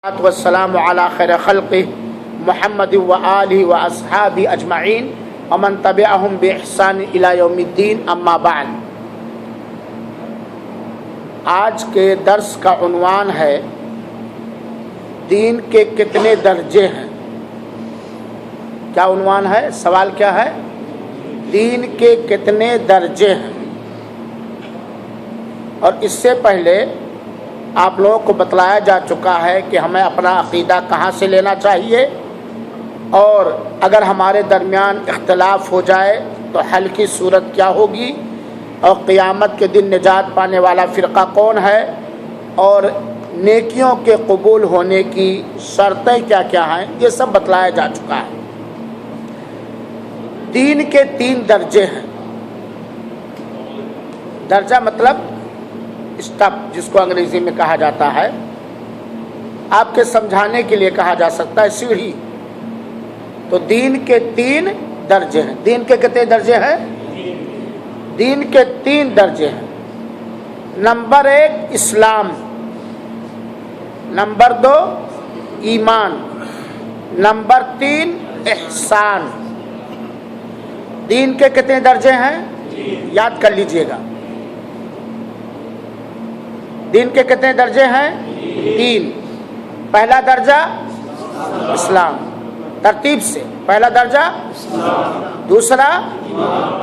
والسلام علی خیر خلقہ محمد و آلہ و اصحابہ اجمعین ومن تبعہم بإحسان الی یوم الدین اما بعد۔ آج کے درس کا عنوان ہے دین کے کتنے درجے ہیں۔ کیا عنوان ہے؟ سوال کیا ہے؟ دین کے کتنے درجے ہیں۔ اور اس سے پہلے آپ لوگوں کو بتلایا جا چکا ہے کہ ہمیں اپنا عقیدہ کہاں سے لینا چاہیے، اور اگر ہمارے درمیان اختلاف ہو جائے تو حل کی صورت کیا ہوگی، اور قیامت کے دن نجات پانے والا فرقہ کون ہے، اور نیکیوں کے قبول ہونے کی شرطیں کیا کیا ہیں، یہ سب بتلایا جا چکا ہے۔ دین کے 3 درجے ہیں۔ درجہ مطلب اسٹیپ، جس کو انگریزی میں کہا جاتا ہے، آپ کے سمجھانے کے لیے کہا جا سکتا ہے سیڑھی۔ تو دین کے 3 درجے ہیں۔ دین کے کتنے درجے ہیں؟ دین کے 3 درجے ہیں۔ نمبر 1 اسلام، نمبر 2 ایمان، نمبر 3 احسان۔ دین کے کتنے درجے ہیں؟ یاد کر لیجئے گا۔ دین کے کتنے درجے ہیں؟ 3۔ پہلا درجہ اسلام، ترتیب سے پہلا درجہ، دوسرا،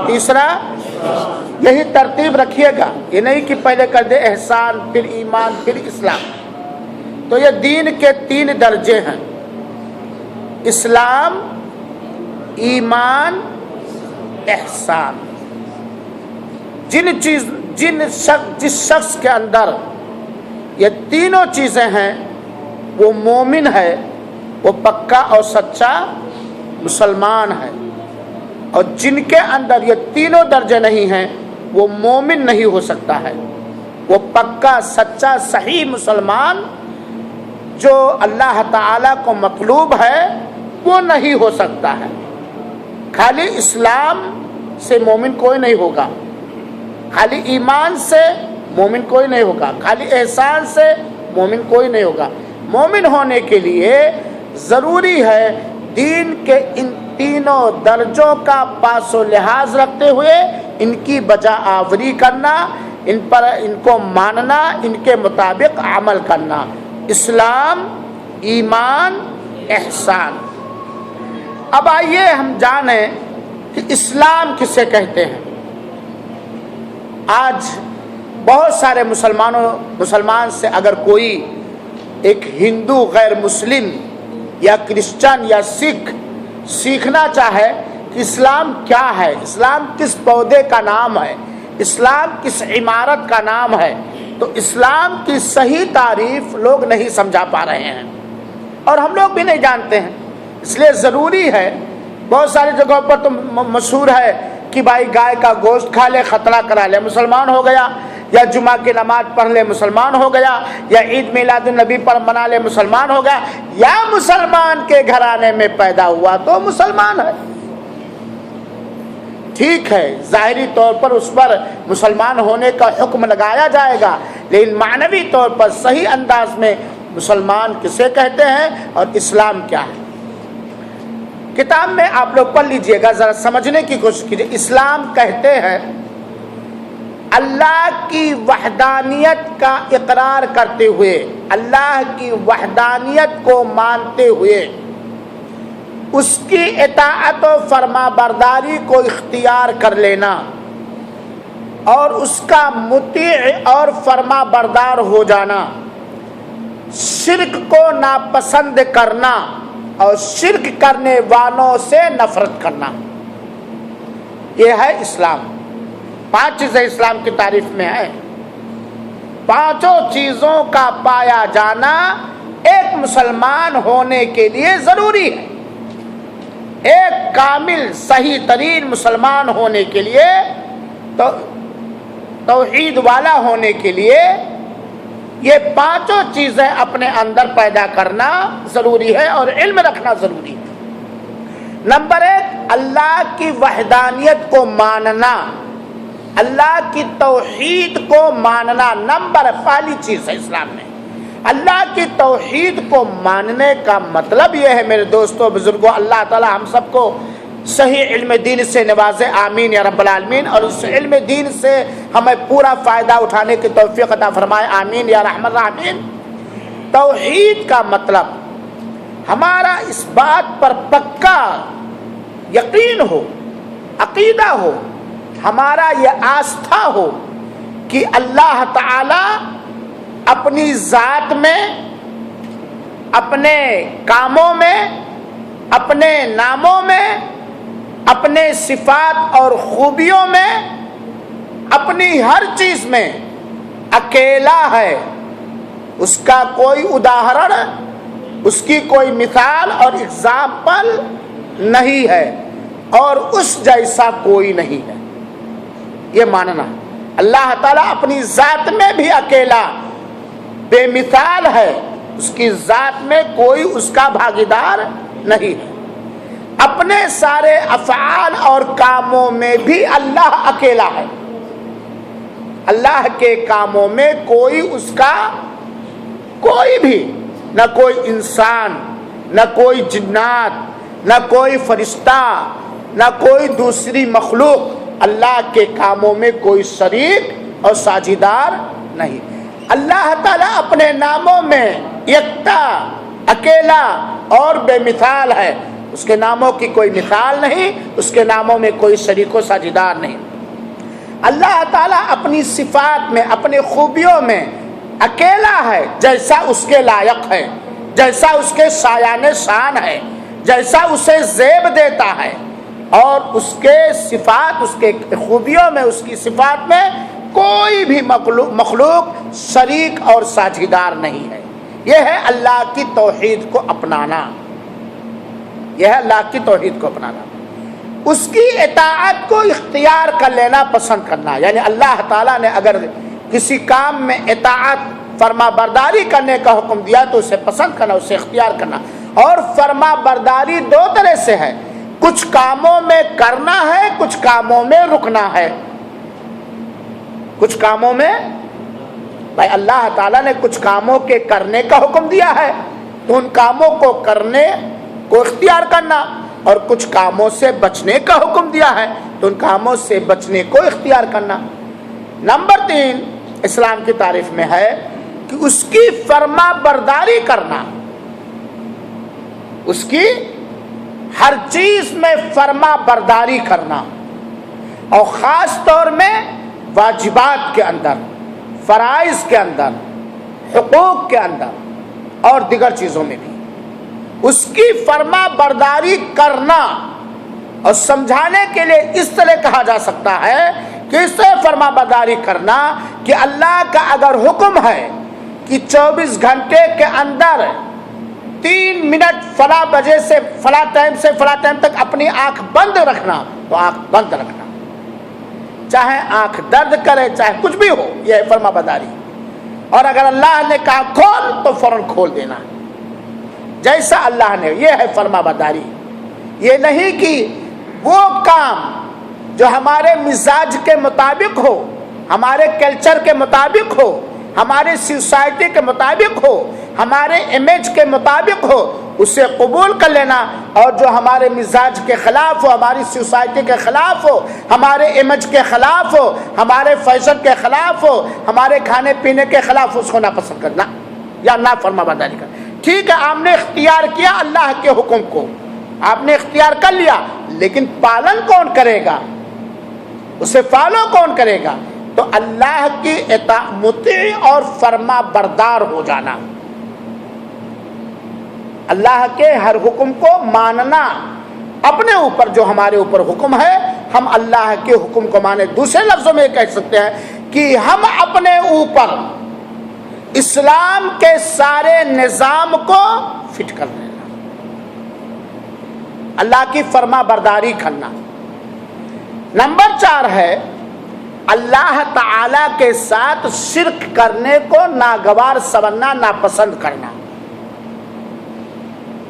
تیسرا، یہی ترتیب رکھیے گا، یہ نہیں کہ پہلے کر دے احسان پھر ایمان پھر اسلام۔ تو یہ دین کے 3 درجے ہیں: اسلام، ایمان، احسان۔ جس شخص کے اندر یہ تینوں چیزیں ہیں وہ مومن ہے، وہ پکا اور سچا مسلمان ہے، اور جن کے اندر یہ تینوں درجے نہیں ہیں وہ مومن نہیں ہو سکتا ہے، وہ پکا سچا صحیح مسلمان جو اللہ تعالیٰ کو مطلوب ہے وہ نہیں ہو سکتا ہے۔ خالی اسلام سے مومن کوئی نہیں ہوگا، خالی ایمان سے مومن کوئی نہیں ہوگا، خالی احسان سے مومن کوئی نہیں ہوگا۔ مومن ہونے کے لیے ضروری ہے دین کے ان تینوں درجوں کا پاس و لحاظ رکھتے ہوئے ان کی بجا آوری کرنا، ان کو ماننا، ان کے مطابق عمل کرنا۔ اسلام، ایمان، احسان۔ اب آئیے ہم جانیں کہ اسلام کسے کہتے ہیں۔ آج بہت سارے مسلمان سے اگر کوئی ایک ہندو غیر مسلم یا کرسچن یا سکھ سیکھنا چاہے کہ اسلام کیا ہے، اسلام کس پودے کا نام ہے، اسلام کس عمارت کا نام ہے، تو اسلام کی صحیح تعریف لوگ نہیں سمجھا پا رہے ہیں، اور ہم لوگ بھی نہیں جانتے ہیں۔ اس لیے ضروری ہے، بہت ساری جگہوں پر تو مشہور ہے کہ بھائی گائے کا گوشت کھا لے، خطرہ کرا لے، مسلمان ہو گیا، یا جمعہ کی نماز پڑھ لے، مسلمان ہو گیا، یا عید میلاد النبی پر منا لے، مسلمان ہو گیا، یا مسلمان کے گھرانے میں پیدا ہوا تو مسلمان ہے۔ ٹھیک ہے، ظاہری طور پر اس پر مسلمان ہونے کا حکم لگایا جائے گا، لیکن معنوی طور پر صحیح انداز میں مسلمان کسے کہتے ہیں اور اسلام کیا ہے۔ کتاب میں آپ لوگ پڑھ لیجئے گا، ذرا سمجھنے کی کوشش کیجئے۔ اسلام کہتے ہیں اللہ کی وحدانیت کا اقرار کرتے ہوئے، اللہ کی وحدانیت کو مانتے ہوئے، اس کی اطاعت و فرما برداری کو اختیار کر لینا، اور اس کا مطیع اور فرما بردار ہو جانا، شرک کو ناپسند کرنا اور شرک کرنے والوں سے نفرت کرنا، یہ ہے اسلام۔ 5 چیزیں اسلام کی تعریف میں ہیں۔ 5 چیزوں کا پایا جانا ایک مسلمان ہونے کے لیے ضروری ہے۔ ایک کامل صحیح ترین مسلمان ہونے کے لیے، توحید والا ہونے کے لیے، یہ 5 چیزیں اپنے اندر پیدا کرنا ضروری ہے اور علم رکھنا ضروری ہے۔ نمبر 1، اللہ کی وحدانیت کو ماننا، اللہ کی توحید کو ماننا پہلی چیز ہے اسلام میں۔ اللہ کی توحید کو ماننے کا مطلب یہ ہے میرے دوستوں بزرگوں، اللہ تعالی ہم سب کو صحیح علم دین سے نوازے، آمین یا رب العالمین، اور اس علم دین سے ہمیں پورا فائدہ اٹھانے کی توفیق عطا فرمائے، آمین یا رحمت الرحمین۔ توحید کا مطلب ہمارا اس بات پر پکا یقین ہو، عقیدہ ہو، ہمارا یہ آستھا ہو کہ اللہ تعالی اپنی ذات میں، اپنے کاموں میں، اپنے ناموں میں، اپنے صفات اور خوبیوں میں، اپنی ہر چیز میں اکیلا ہے، اس کا کوئی اداہرن، اس کی کوئی مثال اور اگزامپل نہیں ہے، اور اس جیسا کوئی نہیں ہے۔ یہ ماننا اللہ تعالیٰ اپنی ذات میں بھی اکیلا بے مثال ہے، اس کی ذات میں کوئی اس کا بھاگیدار نہیں ہے، اپنے سارے افعال اور کاموں میں بھی اللہ اکیلا ہے، اللہ کے کاموں میں کوئی اس کا کوئی بھی، نہ کوئی انسان، نہ کوئی جنات، نہ کوئی فرشتہ، نہ کوئی دوسری مخلوق، اللہ کے کاموں میں کوئی شریک اور ساجھیدار نہیں۔ اللہ تعالیٰ اپنے ناموں میں یکتا، اکیلا اور بے مثال ہے، اس کے ناموں کی کوئی مثال نہیں، اس کے ناموں میں کوئی شریک و ساجھیدار نہیں۔ اللہ تعالیٰ اپنی صفات میں، اپنی خوبیوں میں اکیلا ہے، جیسا اس کے لائق ہے، جیسا اس کے شایان شان ہے، جیسا اسے زیب دیتا ہے، اور اس کے صفات، اس کے خوبیوں میں، اس کی صفات میں کوئی بھی مخلوق شریک اور ساجھیدار نہیں ہے۔ یہ ہے اللہ کی توحید کو اپنانا، یہ ہے اللہ کی توحید کو اپنانا، اس کی اطاعت کو اختیار کر لینا، پسند کرنا۔ یعنی اللہ تعالیٰ نے اگر کسی کام میں اطاعت، فرما برداری کرنے کا حکم دیا تو اسے پسند کرنا، اسے اختیار کرنا۔ اور فرما برداری دو طرح سے ہے، کچھ کاموں میں کرنا ہے، کچھ کاموں میں رکنا ہے۔ کچھ کاموں میں بھائی اللہ تعالیٰ نے کچھ کاموں کے کرنے کا حکم دیا ہے تو ان کاموں کو کرنے کو اختیار کرنا، اور کچھ کاموں سے بچنے کا حکم دیا ہے تو ان کاموں سے بچنے کو اختیار کرنا۔ نمبر 3 اسلام کی تعریف میں ہے کہ اس کی فرما برداری کرنا، اس کی ہر چیز میں فرما برداری کرنا، اور خاص طور میں واجبات کے اندر، فرائض کے اندر، حقوق کے اندر اور دیگر چیزوں میں بھی اس کی فرما برداری کرنا۔ اور سمجھانے کے لیے اس طرح کہا جا سکتا ہے کہ اس سے فرما برداری کرنا کہ اللہ کا اگر حکم ہے کہ 24 گھنٹے کے اندر 3 منٹ فلاں بجے سے فلاں ٹائم سے فلاں ٹائم تک اپنی آنکھ بند رکھنا تو آنکھ بند رکھنا، چاہے آنکھ درد کرے، چاہے کچھ بھی ہو، یہ ہے فرما برداری۔ اور اگر اللہ نے کہا کھول تو فوراً کھول دینا، جیسا اللہ نے، یہ ہے فرما برداری۔ یہ نہیں کہ وہ کام جو ہمارے مزاج کے مطابق ہو، ہمارے کلچر کے مطابق ہو، ہمارے سوسائٹی کے مطابق ہو، ہمارے امیج کے مطابق ہو، اسے قبول کر لینا، اور جو ہمارے مزاج کے خلاف ہو، ہماری سوسائٹی کے خلاف ہو، ہمارے امیج کے خلاف ہو، ہمارے فیشن کے خلاف ہو، ہمارے کھانے پینے کے خلاف، اس کو ناپسند کرنا یا نہ فرما برداری کرنا۔ ٹھیک ہے، آپ نے اختیار کیا اللہ کے حکم کو، آپ نے اختیار کر لیا، لیکن پالن کون کرے گا، اسے فالو کون کرے گا؟ تو اللہ کی مطیع اور فرما بردار ہو جانا، اللہ کے ہر حکم کو ماننا، اپنے اوپر جو ہمارے اوپر حکم ہے ہم اللہ کے حکم کو مانیں۔ دوسرے لفظوں میں کہہ سکتے ہیں کہ ہم اپنے اوپر اسلام کے سارے نظام کو فٹ کر لینا، اللہ کی فرما برداری کرنا۔ نمبر 4 ہے اللہ تعالی کے ساتھ شرک کرنے کو ناگوار سمجھنا، ناپسند کرنا۔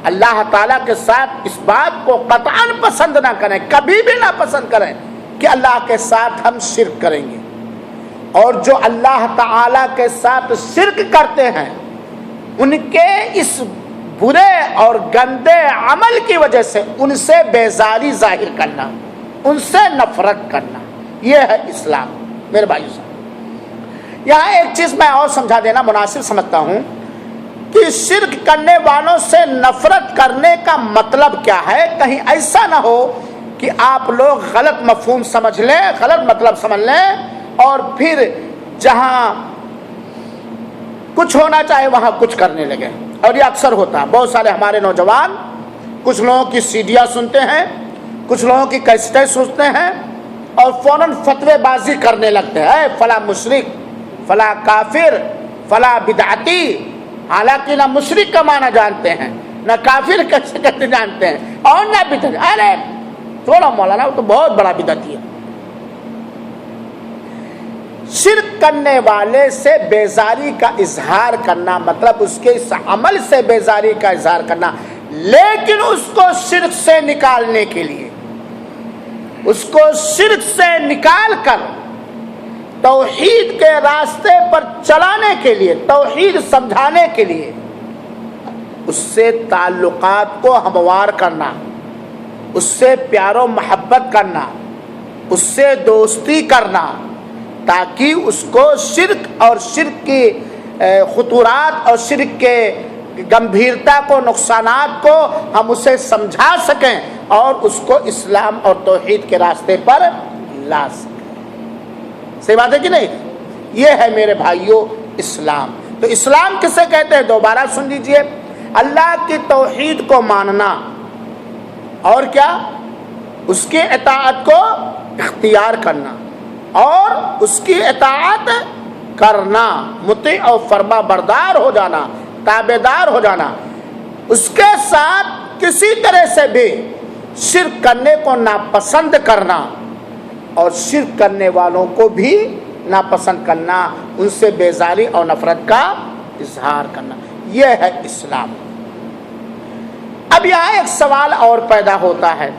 اللہ تعالیٰ کے ساتھ اس بات کو قطعاً پسند نہ کریں، کبھی بھی نہ پسند کریں کہ اللہ کے ساتھ ہم شرک کریں گے۔ اور جو اللہ تعالیٰ کے ساتھ شرک کرتے ہیں ان کے اس برے اور گندے عمل کی وجہ سے ان سے بیزاری ظاہر کرنا، ان سے نفرت کرنا، یہ ہے اسلام۔ میرے بھائیو صاحب، یہاں ایک چیز میں اور سمجھا دینا مناسب سمجھتا ہوں کہ شرک کرنے والوں سے نفرت کرنے کا مطلب کیا ہے۔ کہیں ایسا نہ ہو کہ آپ لوگ غلط مفہوم سمجھ لیں، غلط مطلب سمجھ لیں، اور پھر جہاں کچھ ہونا چاہے وہاں کچھ کرنے لگے۔ اور یہ اکثر ہوتا ہے، بہت سارے ہمارے نوجوان کچھ لوگوں کی سیڈیاں سنتے ہیں، کچھ لوگوں کی کیسٹیں سنتے ہیں اور فوراً فتوے بازی کرنے لگتے ہیں، فلاں مشرک، فلاں کافر، فلاں بدعتی، حالانکہ نہ مشرک کا معنی جانتے ہیں، نہ کافر کیسے کہتے جانتے ہیں، اور نہ بدعتی۔ ارے تھوڑا مولانا وہ تو بہت بڑا بدعتی ہے۔ شرک کرنے والے سے بیزاری کا اظہار کرنا مطلب اس کے اس عمل سے بیزاری کا اظہار کرنا، لیکن اس کو شرک سے نکالنے کے لیے، اس کو شرک سے نکال کر توحید کے راستے پر چلانے کے لیے، توحید سمجھانے کے لیے اس سے تعلقات کو ہموار کرنا، اس سے پیار و محبت کرنا، اس سے دوستی کرنا، تاکہ اس کو شرک اور شرک کی خطورات اور شرک کے گمبھیرتا کو، نقصانات کو ہم اسے سمجھا سکیں اور اس کو اسلام اور توحید کے راستے پر لا سکیں۔ صحیح بات ہے کہ نہیں؟ یہ ہے میرے بھائیوں اسلام۔ تو اسلام کسے کہتے ہیں؟ دوبارہ سن لیجئے، اللہ کی توحید کو ماننا، اور کیا؟ اس کی اطاعت کو اختیار کرنا اور اس کی اطاعت کرنا، مطیع اور فرما بردار ہو جانا، تابعدار ہو جانا، اس کے ساتھ کسی طرح سے بھی شرک کرنے کو ناپسند کرنا اور شرک کرنے والوں کو بھی ناپسند کرنا، ان سے بیزاری اور نفرت کا اظہار کرنا، یہ ہے اسلام۔ اب یہاں ایک سوال اور پیدا ہوتا ہے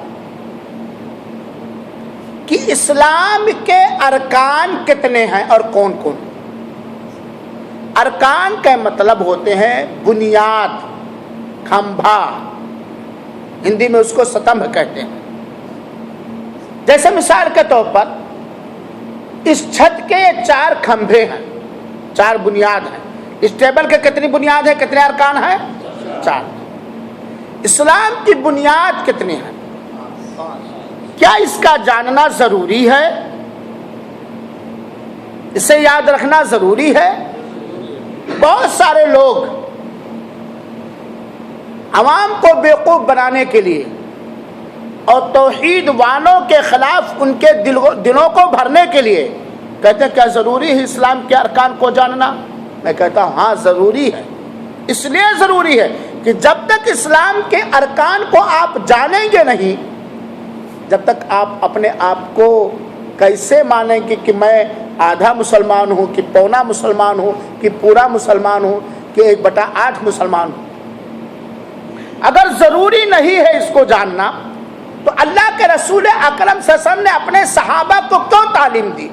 کہ اسلام کے ارکان کتنے ہیں اور کون کون؟ ارکان کا مطلب ہوتے ہیں بنیاد، کھمبا، ہندی میں اس کو ستمبھ کہتے ہیں۔ جیسے مثال کے طور پر اس چھت کے 4 کھمبے ہیں، 4 بنیاد ہیں۔ اس ٹیبل کے کتنی بنیاد ہے، کتنے ارکان ہیں؟ 4۔ اسلام کی بنیاد کتنی ہے؟ کیا اس کا جاننا ضروری ہے؟ اسے یاد رکھنا ضروری ہے؟ بہت سارے لوگ عوام کو بیوقوف بنانے کے لیے اور توحید والوں کے خلاف ان کے دلوں کو بھرنے کے لیے کہتے ہیں کیا ضروری ہے اسلام کے ارکان کو جاننا؟ میں کہتا ہوں ہاں ضروری ہے۔ اس لیے ضروری ہے کہ جب تک اسلام کے ارکان کو آپ جانیں گے نہیں، جب تک آپ اپنے آپ کو کیسے مانیں گے کہ میں آدھا مسلمان ہوں، کہ پونا مسلمان ہوں، کہ پورا مسلمان ہوں، کہ 1/8 مسلمان ہوں؟ اگر ضروری نہیں ہے اس کو جاننا تو اللہ کے رسول اکرم صلی اللہ علیہ وسلم نے اپنے صحابہ کو کیوں تعلیم دی؟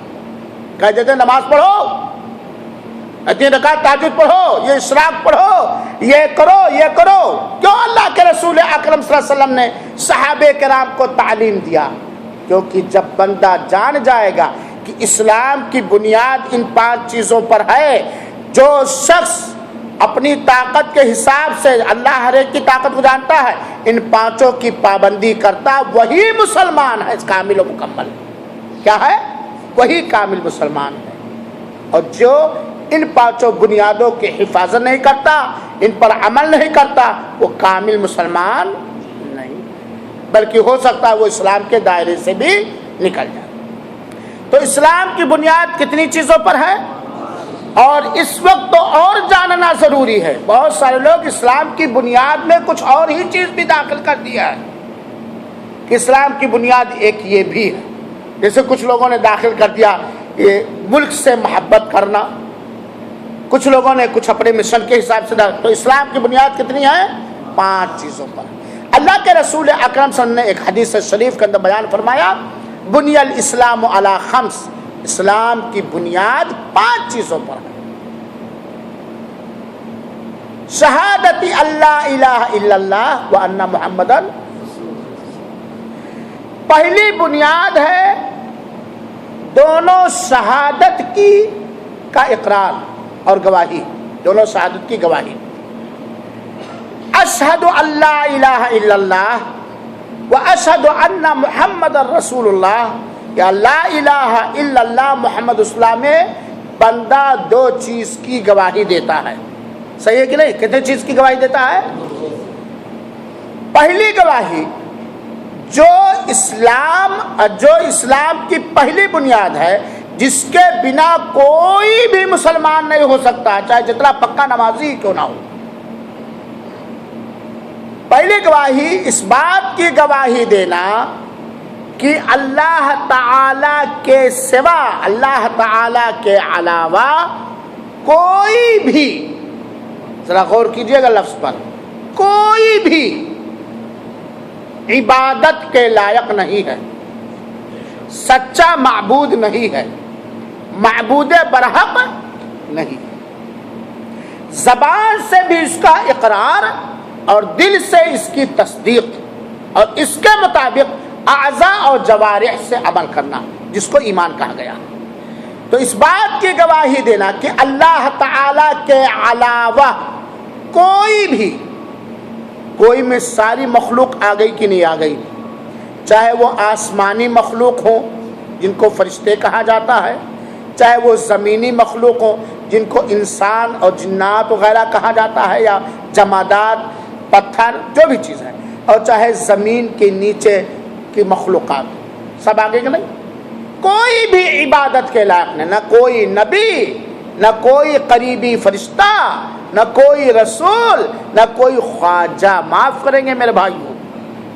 کہہ دیتے نماز پڑھو، 3 رکعت تہجد پڑھو، یہ اشراق پڑھو، یہ کرو یہ کرو۔ کیوں اللہ کے رسول اکرم صلی اللہ علیہ وسلم نے صحابہ کرام کو تعلیم دیا؟ کیونکہ جب بندہ جان جائے گا کہ اسلام کی بنیاد ان 5 چیزوں پر ہے، جو شخص اپنی طاقت کے حساب سے، اللہ ہر ایک کی طاقت کو جانتا ہے، ان 5 کی پابندی کرتا، وہی مسلمان ہے کامل و مکمل۔ کیا ہے؟ وہی کامل مسلمان ہے۔ اور جو ان 5 بنیادوں کی حفاظت نہیں کرتا، ان پر عمل نہیں کرتا، وہ کامل مسلمان نہیں، بلکہ ہو سکتا ہے وہ اسلام کے دائرے سے بھی نکل جائے۔ تو اسلام کی بنیاد کتنی چیزوں پر ہے؟ اور اس وقت تو اور جاننا ضروری ہے۔ بہت سارے لوگ اسلام کی بنیاد میں کچھ اور ہی چیز بھی داخل کر دیا ہے کہ اسلام کی بنیاد ایک یہ بھی ہے۔ جیسے کچھ لوگوں نے داخل کر دیا یہ ملک سے محبت کرنا، کچھ لوگوں نے کچھ اپنے مشن کے حساب سے تو اسلام کی بنیاد کتنی ہے؟ 5 چیزوں پر۔ اللہ کے رسول اکرم صلی اللہ علیہ وسلم نے ایک حدیث شریف کے اندر بیان فرمایا، بنی الاسلام علی 5، اسلام کی بنیاد 5 چیزوں پر ہے۔ شہادتی اللہ الہ الا اللہ و ان محمدن، پہلی بنیاد ہے دونوں شہادت کی کا اقرار اور گواہی، دونوں شہادت کی گواہی، اشہد اللہ الہ الا اللہ و اشہد ان محمد رسول اللہ، یا لا الہ الا اللہ محمد رسول اللہ میں بندہ دو چیز کی گواہی دیتا ہے، صحیح ہے کہ نہیں؟ کتنے چیز کی گواہی دیتا ہے؟ پہلی گواہی جو اسلام کی پہلی بنیاد ہے، جس کے بنا کوئی بھی مسلمان نہیں ہو سکتا، چاہے جتنا پکا نمازی کیوں نہ ہو۔ پہلی گواہی اس بات کی گواہی دینا کہ اللہ تعالی کے سوا، اللہ تعالی کے علاوہ کوئی بھی، ذرا غور کیجئے گا لفظ پر، کوئی بھی عبادت کے لائق نہیں ہے، سچا معبود نہیں ہے، معبود برحق نہیں، زبان سے بھی اس کا اقرار اور دل سے اس کی تصدیق اور اس کے مطابق اعضاء اور جوارح سے عمل کرنا، جس کو ایمان کہا گیا۔ تو اس بات کی گواہی دینا کہ اللہ تعالی کے علاوہ کوئی بھی، کوئی میں ساری مخلوق آ گئی کہ نہیں آ گئی، چاہے وہ آسمانی مخلوق ہوں جن کو فرشتے کہا جاتا ہے، چاہے وہ زمینی مخلوق ہوں جن کو انسان اور جنات وغیرہ کہا جاتا ہے، یا جمادات، پتھر، جو بھی چیز ہے، اور چاہے زمین کے نیچے کی مخلوقات، سب آگے کہ نہیں؟ کوئی بھی عبادت کے لائق نہیں، نہ کوئی نبی، نہ کوئی قریبی فرشتہ، نہ کوئی رسول، نہ کوئی خواجہ، معاف کریں گے میرے بھائیوں،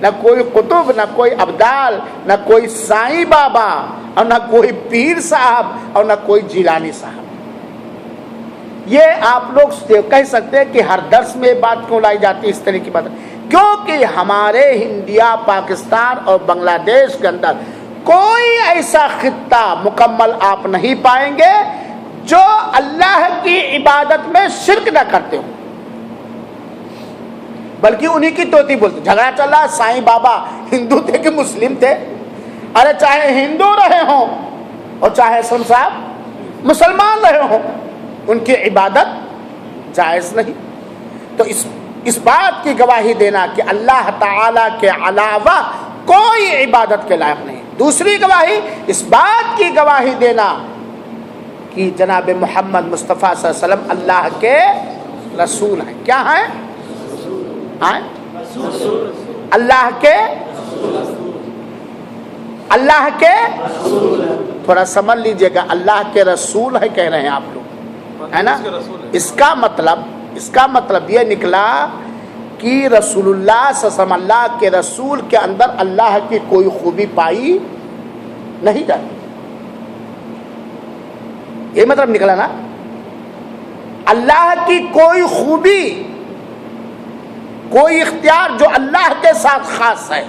نہ کوئی قطب، نہ کوئی ابدال، نہ کوئی سائیں بابا، اور نہ کوئی پیر صاحب، اور نہ کوئی جیلانی صاحب۔ یہ آپ لوگ کہہ سکتے ہیں کہ ہر درس میں بات کیوں لائی جاتی ہے اس طرح کی بات، کیونکہ ہمارے انڈیا، پاکستان اور بنگلہ دیش کے اندر کوئی ایسا خطہ مکمل آپ نہیں پائیں گے جو اللہ کی عبادت میں شرک نہ کرتے ہوں، بلکہ انہی کی توتی بولتے۔ جھگڑا چل رہا، سائیں بابا ہندو تھے کہ مسلم تھے؟ ارے چاہے ہندو رہے ہوں اور چاہے سن صاحب مسلمان رہے ہوں، ان کی عبادت جائز نہیں۔ تو اس بات کی گواہی دینا کہ اللہ تعالی کے علاوہ کوئی عبادت کے لائق نہیں۔ دوسری گواہی اس بات کی گواہی دینا کہ جناب محمد مصطفیٰ صلی اللہ علیہ وسلم اللہ کے رسول ہیں۔ کیا ہیں؟ اللہ کے تھوڑا سمجھ لیجئے گا، اللہ کے رسول ہے کہہ رہے ہیں آپ لوگ، ہے نا؟ اس کا مطلب یہ نکلا کہ رسول اللہ صلی اللہ علیہ وسلم، اللہ کے رسول کے اندر اللہ کی کوئی خوبی پائی نہیں جاتی، یہ مطلب نکلا نا۔ اللہ کی کوئی خوبی، کوئی اختیار جو اللہ کے ساتھ خاص ہے،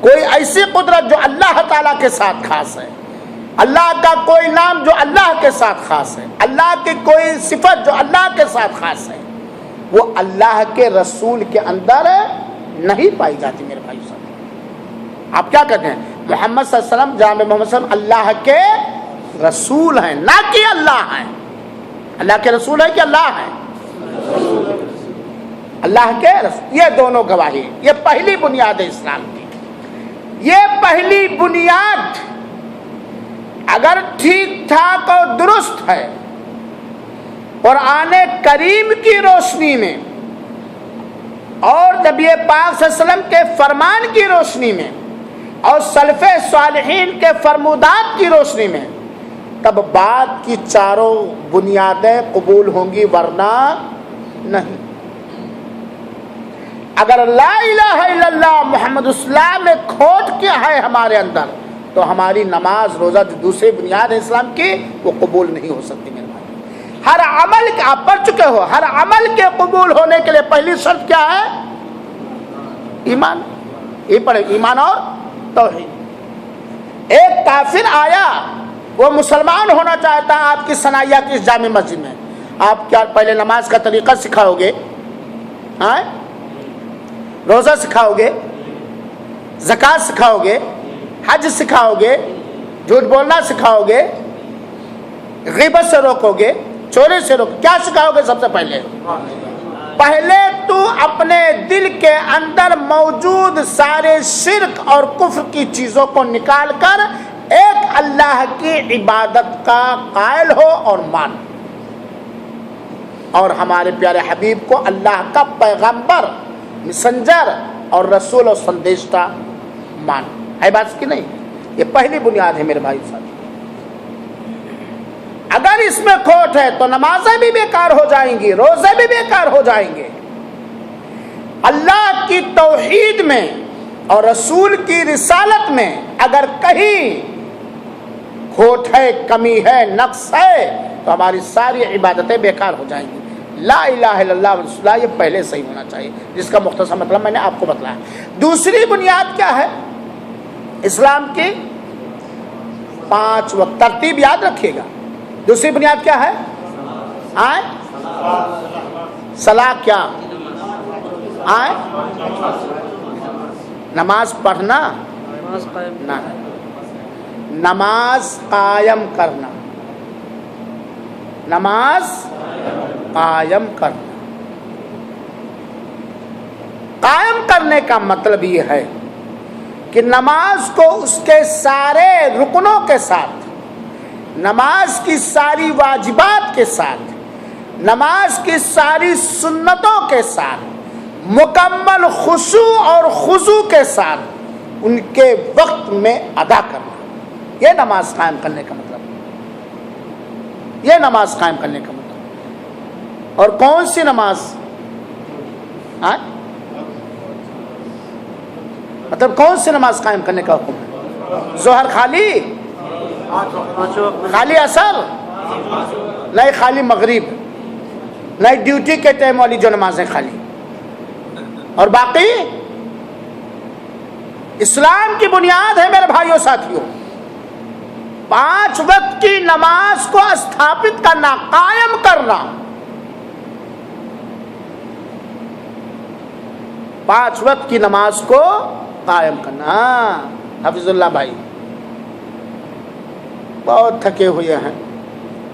کوئی ایسی قدرت جو اللہ تعالیٰ کے ساتھ خاص ہے، اللہ کا کوئی نام جو اللہ کے ساتھ خاص ہے، اللہ کی کوئی صفت جو اللہ کے ساتھ خاص ہے، وہ اللہ کے رسول کے اندر نہیں پائی جاتی۔ میرے بھائی صاحب، آپ کیا کہتے ہیں؟ محمد صلی اللہ علیہ وسلم، جناب محمد صلی اللہ علیہ وسلم اللہ کے رسول ہیں، نہ کہ اللہ ہیں۔ اللہ کے رسول ہے کہ اللہ ہے؟ اللہ کے رسول۔ یہ دونوں گواہی، یہ پہلی بنیاد ہے اسلام کی۔ یہ پہلی بنیاد اگر ٹھیک ٹھاک اور درست ہے، قرآن کریم کی روشنی میں اور نبی پاک صلی اللہ علیہ وسلم کے فرمان کی روشنی میں اور سلف صالحین کے فرمودات کی روشنی میں، تب بات کی چاروں بنیادیں قبول ہوں گی، ورنہ نہیں۔ اگر لا الہ الا اللہ محمد رسول اللہ میں کھوٹ کیا ہے ہمارے اندر، تو ہماری نماز، روزہ، جو دوسری بنیاد ہے اسلام کی، وہ قبول نہیں ہو سکتی۔ میرے بھائی، ہر عمل کا آپ پڑھ چکے ہو، ہر عمل کے قبول ہونے کے لیے پہلی شرط کیا ہے؟ ایمان۔ یہ پڑھے، ایمان اور توحید۔ ایک کافر آیا، وہ مسلمان ہونا چاہتا ہے آپ کی سنائیہ کی اس جامع مسجد میں، آپ کیا پہلے نماز کا طریقہ سکھاؤ گے؟ روزہ سکھاؤ گے؟ زکوٰۃ سکھاؤ گے؟ حج سکھاؤ گے؟ جھوٹ بولنا سکھاؤ گے؟ غیبت سے روکو گے؟ چوری سے روکو؟ کیا سکھاؤ گے؟ سب سے پہلے تو اپنے دل کے اندر موجود سارے شرک اور کفر کی چیزوں کو نکال کر ایک اللہ کی عبادت کا قائل ہو اور مان، اور ہمارے پیارے حبیب کو اللہ کا پیغمبر، مسنجر اور رسول و سندیشتہ مان. ہے بات کی نہیں؟ یہ پہلی بنیاد ہے میرے بھائی صاحب. اگر اس میں کھوٹ ہے تو نمازیں بھی بیکار ہو جائیں گی، روزے بھی بیکار ہو جائیں گے. اللہ کی توحید میں اور رسول کی رسالت میں اگر کہیں کھوٹ ہے، کمی ہے، نقص ہے، تو ہماری ساری عبادتیں بیکار ہو جائیں گی. لا الہ الا اللہ رسول اللہ، یہ پہلے صحیح ہونا چاہیے، جس کا مختصر مطلب میں نے آپ کو بتلایا. دوسری بنیاد کیا ہے اسلام کی؟ 5 وقت. ترتیب یاد رکھیے گا. دوسری بنیاد کیا ہے؟ صلاح. کیا؟ نماز پڑھنا، نماز قائم کرنا. نماز قائم کرنا. قائم کرنے کا مطلب یہ ہے کہ نماز کو اس کے سارے رکنوں کے ساتھ، نماز کی ساری واجبات کے ساتھ، نماز کی ساری سنتوں کے ساتھ، مکمل خشوع اور خضوع کے ساتھ ان کے وقت میں ادا کرنا. یہ نماز قائم کرنے کا مطلب، یہ نماز قائم کرنے کا مطلب. اور کون سی نماز؟ مطلب کون سی نماز قائم کرنے کا حکم ہے؟ ظہر خالی؟ خالی عصر؟ نہیں خالی مغرب، نہیں ڈیوٹی کے ٹائم والی جو نمازیں خالی. اور باقی اسلام کی بنیاد ہے میرے بھائیوں ساتھیوں، 5 وقت کی نماز کو استھاپت کرنا، قائم کرنا. 5 وقت کی نماز کو قائم کرنا. حفظ اللہ بھائی بہت تھکے ہوئے ہیں،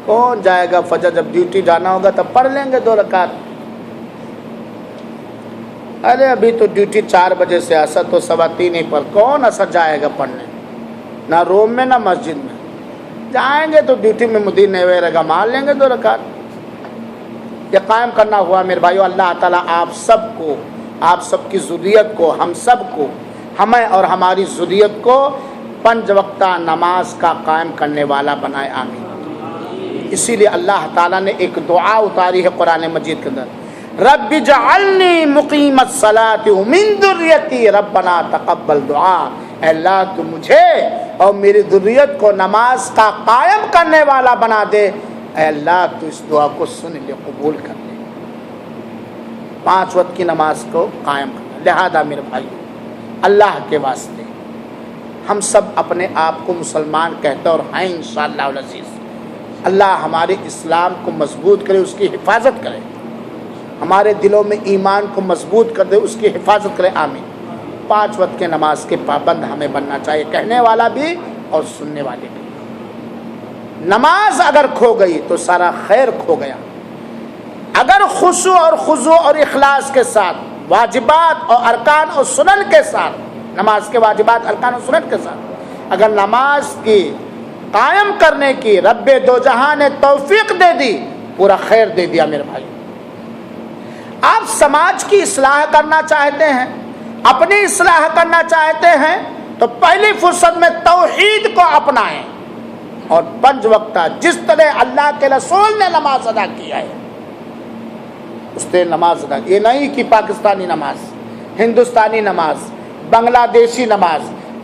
کون جائے گا فجر؟ جب ڈیوٹی جانا ہوگا تب پڑھ لیں گے 2 رکعت. ارے ابھی تو ڈیوٹی 4 بجے سے، اثر تو 3:15 ہی پر. کون اثر جائے گا پڑھنے؟ نہ روم میں نہ مسجد میں. جائیں گے تو ڈیوٹی میں مدیر نہیں ہوئے گا، مار لیں گے 2 رکعت. یہ قائم کرنا ہوا میرے بھائیو. اللہ تعالیٰ آپ سب کو، آپ سب کی ذریت کو، ہم سب کو، ہمیں اور ہماری ذریت کو 5 وقتہ نماز کا قائم کرنے والا بنائے. آمین. اسی لیے اللہ تعالیٰ نے ایک دعا اتاری ہے قرآن مجید کے اندر، رب اجعلنی مقیم الصلاۃ ومن ذریتی ربنا تقبل دعا. اے اللہ تو مجھے اور میری ذریت کو نماز کا قائم کرنے والا بنا دے. اے اللہ تو اس دعا کو سن لے، قبول کر لے. 5 وقت کی نماز کو قائم کرنا. لہذا میرے بھائی اللہ کے واسطے ہم سب اپنے آپ کو مسلمان کہتے اور ہیں انشاءاللہ العزیز. اللہ ہمارے اسلام کو مضبوط کرے، اس کی حفاظت کرے، ہمارے دلوں میں ایمان کو مضبوط کر دے، اس کی حفاظت کرے. آمین. 5 وقت کے نماز کے پابند ہمیں بننا چاہیے، کہنے والا بھی اور سننے والے بھی. نماز اگر کھو گئی تو سارا خیر کھو گیا. اگر خشوع اور خضوع اور اخلاص کے ساتھ، واجبات اور ارکان اور سنن کے ساتھ، نماز کے واجبات، ارکان اور سنن کے ساتھ اگر نماز کی قائم کرنے کی رب دو جہاں نے توفیق دے دی، پورا خیر دے دیا میرے بھائی. آپ سماج کی اصلاح کرنا چاہتے ہیں، اپنی اصلاح کرنا چاہتے ہیں، تو پہلی فرصت میں توحید کو اپنائیں اور 5 وقتہ جس طرح اللہ کے رسول نے نماز ادا کیا ہے اس نے نماز ادا. یہ نہیں کہ پاکستانی نماز، ہندوستانی نماز، بنگلہ دیشی نماز،